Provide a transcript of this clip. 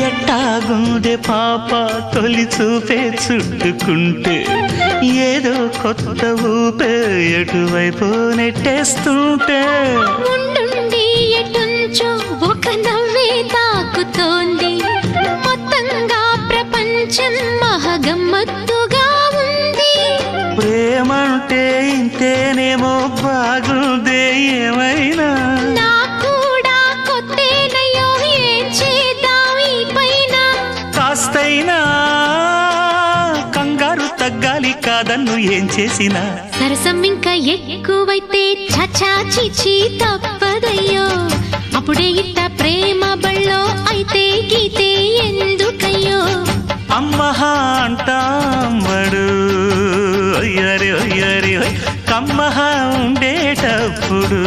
ఎట్టాగుందే పాప తొలి చూపే చుట్టుకుంటే ఏదో కొత్త ఊపే ఎటువైపు నెట్టేస్తుంటే ఉండుండి ఎటుంచో ఒక నవ్వే తాకుతోంది మొత్తంగా ప్రపంచం మహగమ్మత్తుగా ఉంది ప్రేమంటే ఇంతేనేమో బాగుందే ఏమైనా కూడా కొత్తేనయ్యో ఏం చేద్దాం ఈ పైన కాస్తైనా కంగారు తగ్గాలి కాదన్ను ఏం చేసినా సరసం ఇంకా ఎక్కువైతే చచా చిచి తప్పదయ్యో అప్పుడే ఇట్ట ప్రేమ బళ్ళో అయితే గీతే ఎందుకయ్యో అమ్మహా అంటామడు అయ్యరి అయ్యరి కమ్మహా ఉండేటప్పుడు